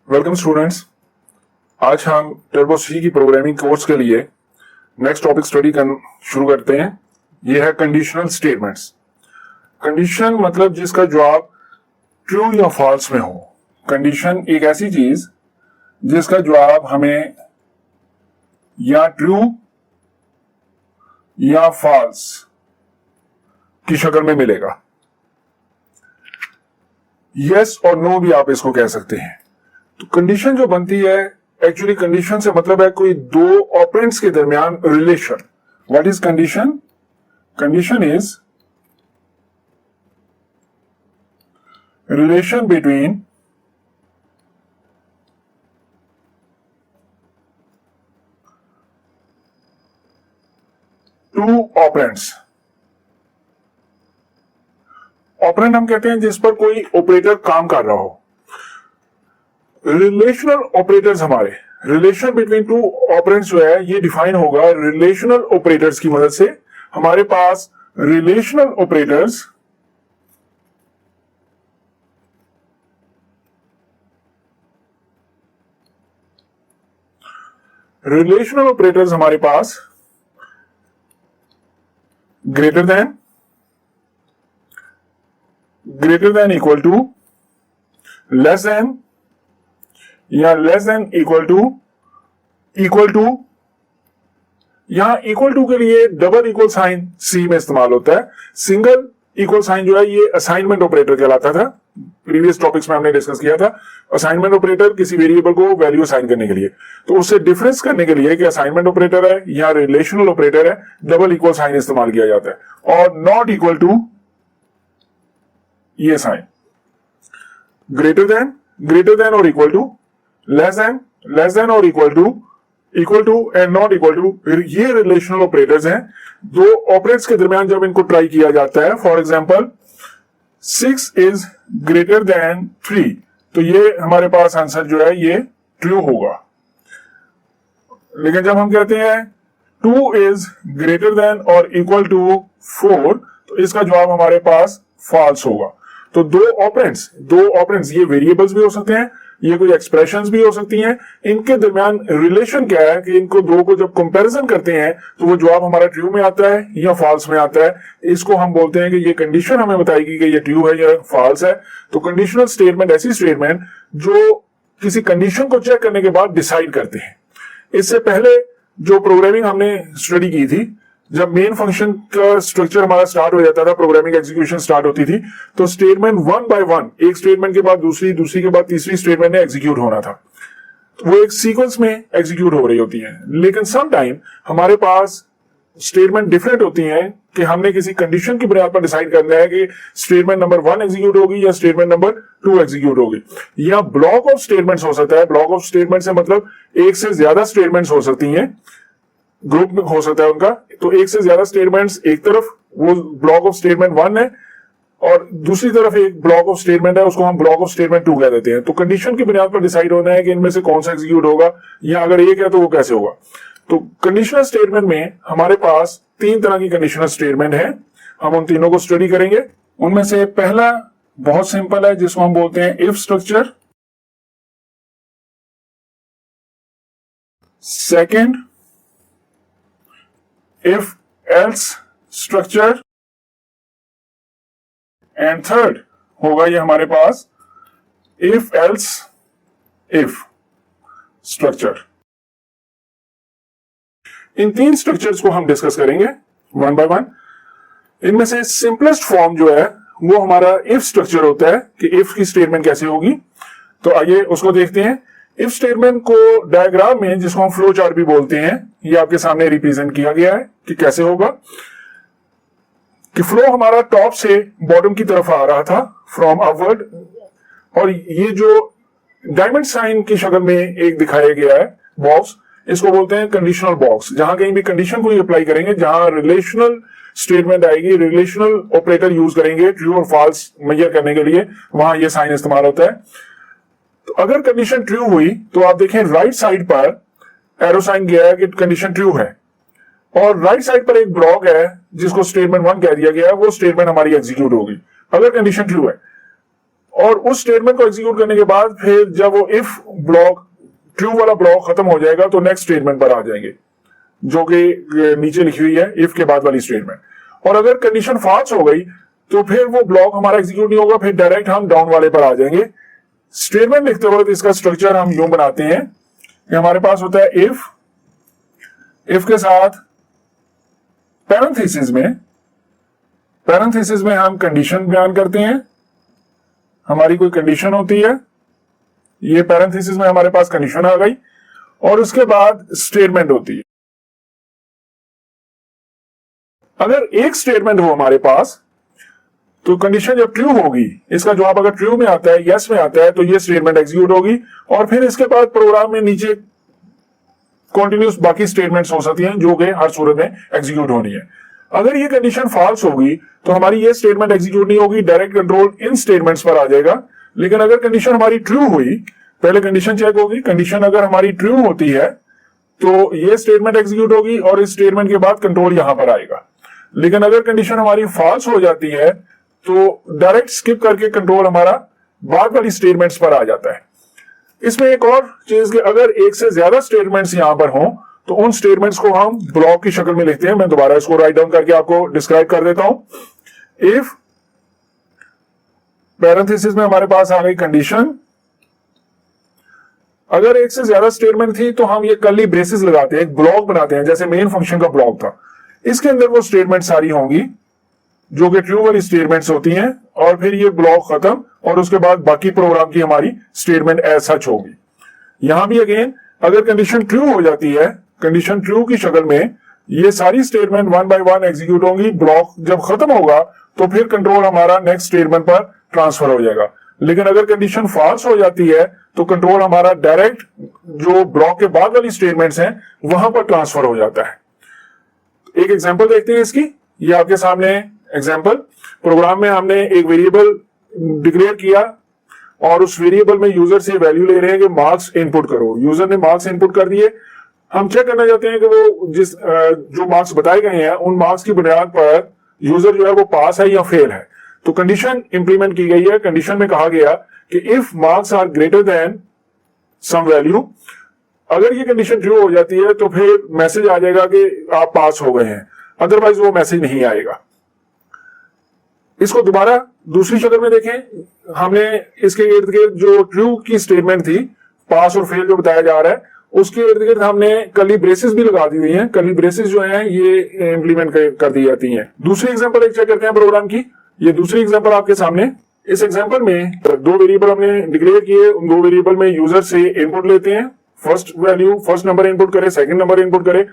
Welcome students. आज हम turbo सी की प्रोग्रामिंग कोर्स के लिए नेक्स्ट टॉपिक स्टडी शुरू करते हैं। यह है कंडीशनल स्टेटमेंट्स। कंडीशन मतलब जिसका जवाब ट्रू या फॉल्स में हो। कंडीशन एक ऐसी चीज जिसका जवाब हमें या ट्रू या फॉल्स की शक्ल में मिलेगा। यस और नो भी आप इसको कह सकते हैं। तो कंडीशन जो बनती है, एक्चुअली कंडीशन से मतलब है कोई दो ऑपरेंट्स के दरमियान relation. What is condition? Condition is relation between two operands. Operand हम कहते हैं जिस पर कोई ऑपरेटर काम कर रहा हो। रिलेशनल ऑपरेटर्स, हमारे रिलेशन बिटवीन टू ऑपरेंट्स जो है ये डिफाइन होगा रिलेशनल ऑपरेटर्स की मदद से। हमारे पास रिलेशनल ऑपरेटर्स हमारे पास greater than equal to, less than या लेस देन इक्वल टू, यहां इक्वल टू के लिए डबल इक्वल साइन सी में इस्तेमाल होता है। सिंगल इक्वल साइन जो है ये असाइनमेंट ऑपरेटर कहलाता था। प्रीवियस टॉपिक्स में हमने डिस्कस किया था असाइनमेंट ऑपरेटर किसी वेरिएबल को वैल्यू असाइन करने के लिए। तो उससे डिफरेंस करने के लिए कि असाइनमेंट ऑपरेटर है या रिलेशनल ऑपरेटर है, डबल इक्वल साइन इस्तेमाल किया जाता है। और नॉट इक्वल टू ये साइन, ग्रेटर देन और इक्वल टू, लेस देन और equal to and not equal to, ये रिलेशनल ऑपरेटर्स हैं। दो ऑपरेटर्स के दरमियान जब इनको ट्राई किया जाता है, for example 6 is greater than 3, तो ये हमारे पास आंसर जो है ये ट्रू होगा। लेकिन जब हम कहते हैं 2 इज ग्रेटर देन और इक्वल टू 4, तो इसका जवाब हमारे पास फॉल्स होगा। तो दो ऑपरेंट्स ये वेरिएबल्स भी हो सकते हैं, ये कोई एक्सप्रेशंस भी हो सकती हैं। इनके दरमियान रिलेशन क्या है कि इनको दो को जब कंपैरिजन करते हैं तो वो जवाब हमारा ट्रू में आता है या फॉल्स में आता है। इसको हम बोलते हैं कि ये कंडीशन हमें बताएगी कि ये ट्रू है या फॉल्स है। तो कंडीशनल स्टेटमेंट ऐसी स्टेटमेंट जो किसी कंडीशन को चेक करने के बाद डिसाइड करते हैं। इससे पहले जो प्रोग्रामिंग हमने स्टडी की थी, जब मेन फंक्शन का स्ट्रक्चर हमारा स्टार्ट हो जाता था, प्रोग्रामिंग एग्जीक्यूशन स्टार्ट होती थी, तो स्टेटमेंट वन बाय वन, एक स्टेटमेंट के बाद दूसरी के बाद तीसरी स्टेटमेंट में एग्जीक्यूट होना था। तो वो एक सीक्वेंस में एग्जीक्यूट हो रही होती है। लेकिन सम टाइम हमारे पास स्टेटमेंट डिफरेंट होती हैं कि हमने किसी कंडीशन की बुनियाद पर डिसाइड करना है कि स्टेटमेंट नंबर 1 एग्जीक्यूट होगी या स्टेटमेंट नंबर 2 एग्जीक्यूट होगी। या ब्लॉक ऑफ स्टेटमेंट्स हो सकता है। ब्लॉक ऑफ स्टेटमेंट से मतलब एक से ज्यादा स्टेटमेंट्स हो सकती हैं, ग्रुप में हो सकता है उनका। तो एक से ज्यादा स्टेटमेंट्स, एक तरफ वो ब्लॉक ऑफ स्टेटमेंट 1 है और दूसरी तरफ एक ब्लॉक ऑफ स्टेटमेंट है, उसको हम ब्लॉक ऑफ स्टेटमेंट 2 कह देते हैं। तो कंडीशन की बुनियाद पर डिसाइड होना है कि इनमें से कौन सा एग्जीक्यूट होगा, या अगर एक है तो वो कैसे होगा। तो कंडीशनल स्टेटमेंट में हमारे पास 3 तरह की कंडीशनल स्टेटमेंट है। हम उन तीनों को स्टडी करेंगे। उनमें से पहला बहुत सिंपल है जिसको हम बोलते हैं if structure. Second if else structure, and third होगा ये हमारे पास if else if structure। In 3 structures को हम डिस्कस करेंगे वन बाय वन। इनमें से सिंपलेस्ट फॉर्म जो है वो हमारा इफ स्ट्रक्चर होता है कि इफ की स्टेटमेंट कैसे होगी। तो आइए उसको देखते हैं। इफ स्टेटमेंट को डायग्राम में, जिसको हम फ्लो चार्ट भी बोलते हैं, ये आपके सामने रिप्रेजेंट किया गया है कि कैसे होगा। कि फ्लो हमारा टॉप से बॉटम की तरफ आ रहा था, फ्रॉम अपवर्ड, और ये जो डायमंड साइन की शक्ल में एक दिखाया गया है बॉक्स, इसको बोलते हैं कंडीशनल बॉक्स। जहां कहीं भी कंडीशन को अप्लाई करेंगे, जहां रिलेशनल स्टेटमेंट आएगी, रिलेशनल ऑपरेटर यूज करेंगे ट्रू और फॉल्स मेजर करने के लिए, वहां ये साइन इस्तेमाल होता है। तो अगर कंडीशन ट्रू हुई तो आप देखें राइट साइड पर एरो साइन गया है कि कंडीशन ट्रू है, और राइट साइड पर एक ब्लॉक है जिसको स्टेटमेंट 1 कह दिया गया है, वो स्टेटमेंट हमारी एग्जीक्यूट होगी अगर कंडीशन ट्रू है। और उस स्टेटमेंट को एग्जीक्यूट करने के बाद फिर जब वो इफ ब्लॉक ट्रू वाला ब्लॉक खत्म हो जाएगा तो नेक्स्ट स्टेटमेंट पर आ जाएंगे, जो कि नीचे लिखी हुई है इफ के बाद वाली स्टेटमेंट। और अगर कंडीशन फॉल्स हो गई तो फिर वो ब्लॉक हमारा एग्जीक्यूट नहीं होगा, फिर डायरेक्ट हम डाउन वाले पर आ जाएंगे। स्टेटमेंट लिखते वक्त इसका स्ट्रक्चर हम यूं बनाते हैं कि हमारे पास होता है इफ के साथ पैरेंथेसिस में हम कंडीशन बयान करते हैं। हमारी कोई कंडीशन होती है, ये पैरेंथेसिस में हमारे पास कंडीशन आ गई, और उसके बाद स्टेटमेंट होती है। अगर एक स्टेटमेंट हो हमारे पास तो कंडीशन जब ट्रू होगी, इसका जवाब अगर ट्रू में आता है, यस में आता है, तो ये स्टेटमेंट एग्जीक्यूट होगी, और फिर इसके बाद प्रोग्राम में नीचे कॉन्टिन्यूस बाकी स्टेटमेंट्स हो सकती हैं जो कि हर सूरत में एग्जीक्यूट होनी है। अगर ये कंडीशन फॉल्स होगी तो हमारी ये स्टेटमेंट एग्जीक्यूट नहीं होगी, डायरेक्ट कंट्रोल इन स्टेटमेंट्स पर आ जाएगा। लेकिन अगर कंडीशन हमारी ट्रू हुई, पहले कंडीशन चेक होगी, कंडीशन अगर हमारी ट्रू होती है तो ये स्टेटमेंट एग्जीक्यूट होगी और इस स्टेटमेंट के बाद कंट्रोल यहां पर आएगा। लेकिन अगर कंडीशन हमारी फॉल्स हो जाती है तो डायरेक्ट स्किप करके कंट्रोल हमारा बाद वाली स्टेटमेंट्स पर आ जाता है। इसमें एक और चीज कि अगर एक से ज्यादा स्टेटमेंट्स यहां पर हों तो उन स्टेटमेंट्स को हम ब्लॉक की शक्ल में लिखते हैं। मैं दोबारा इसको राइट डाउन करके आपको डिस्क्राइब कर देता हूं। इफ पैरेंथेसिस में हमारे पास आ गई कंडीशन, अगर एक से ज्यादा स्टेटमेंट थी तो हम ये कर्ली ब्रेसेस लगाते हैं, एक ब्लॉक बनाते हैं, जैसे मेन फंक्शन का ब्लॉक था। इसके अंदर वो स्टेटमेंट सारी होंगी जो कि ट्रू वाली स्टेटमेंट्स होती हैं, और फिर ये ब्लॉक खत्म, और उसके बाद बाकी प्रोग्राम की हमारी स्टेटमेंट एज सच होगी। यहां भी अगेन अगर कंडीशन ट्रू हो जाती है, कंडीशन ट्रू की शक्ल में ये सारी statement one by one execute होंगी। ब्लॉक जब खत्म होगा तो फिर कंट्रोल हमारा नेक्स्ट स्टेटमेंट पर ट्रांसफर हो जाएगा। लेकिन अगर कंडीशन फॉल्स हो जाती है तो कंट्रोल हमारा डायरेक्ट जो ब्लॉक के बाद वाली स्टेटमेंट्स हैं वहां पर ट्रांसफर हो जाता है। एक एग्जांपल देखते हैं इसकी, ये आपके सामने एग्जांपल। प्रोग्राम में हमने एक वेरिएबल डिक्लेयर किया और उस वेरिएबल में यूजर से वैल्यू ले रहे हैं कि मार्क्स इनपुट करो। यूजर ने मार्क्स इनपुट कर दिए, हम चेक करना चाहते हैं कि वो जो मार्क्स बताए गए हैं उन मार्क्स की बुनियाद पर यूजर जो है वो पास है या फेल है। तो कंडीशन इंप्लीमेंट की गई है। कंडीशन में कहा गया कि if marks are greater than some value, अगर ये कंडीशन ट्रू हो जाती है तो फिर मैसेज आ जाएगा कि आप पास हो गए हैं, अदरवाइज वो मैसेज नहीं आएगा। इसको दोबारा दूसरी शक्ल में देखें। हमने इसके इर्द गिर्द जो ट्रू की स्टेटमेंट थी, पास और फेल जो बताया जा रहा है, उसके इर्द गिर्द हमने कर्ली ब्रेसेस भी लगा दी हुई हैं। कर्ली ब्रेसेस जो हैं ये इंप्लीमेंट कर दी जाती हैं। दूसरी एग्जांपल एक चेक करते हैं प्रोग्राम की। ये दूसरी एग्जांपल आपके सामने। इस एग्जांपल में दो वेरिएबल हमने डिक्लेयर किए, उन दो वेरिएबल में यूजर से इनपुट लेते हैं, first value first number input करे, सेकंड नंबर इनपुट करे,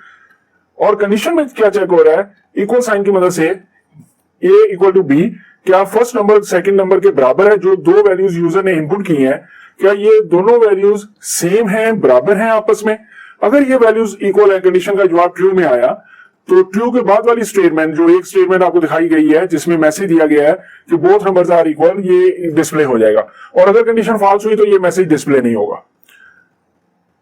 और कंडीशन में क्या चेक हो रहा है, इक्वल साइन की मदद से a इक्वल टू b, क्या फर्स्ट नंबर सेकंड नंबर के बराबर है। जो दो वैल्यूज यूजर ने इनपुट की हैं, क्या ये दोनों वैल्यूज सेम हैं, बराबर हैं आपस में। अगर ये वैल्यूज इक्वल है, कंडीशन का जवाब ट्रू में आया, तो ट्रू के बाद वाली स्टेटमेंट, जो एक स्टेटमेंट आपको दिखाई गई है जिसमें मैसेज दिया गया है कि बोथ नंबर्स आर इक्वल, ये डिस्प्ले हो जाएगा। और अगर कंडीशन फॉल्स हुई तो ये मैसेज डिस्प्ले नहीं होगा।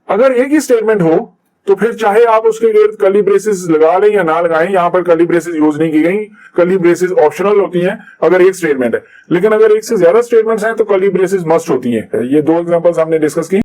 अगर एक ही स्टेटमेंट हो तो फिर चाहे आप उसके इर्द कर्ली ब्रेसेस लगा लें या ना लगाएं, यहां पर कर्ली ब्रेसेस यूज नहीं की गई। कर्ली ब्रेसेस ऑप्शनल होती हैं अगर एक स्टेटमेंट है, लेकिन अगर एक से ज्यादा स्टेटमेंट्स हैं तो कर्ली ब्रेसेस मस्ट होती हैं। ये दो एग्जांपल्स हमने डिस्कस की।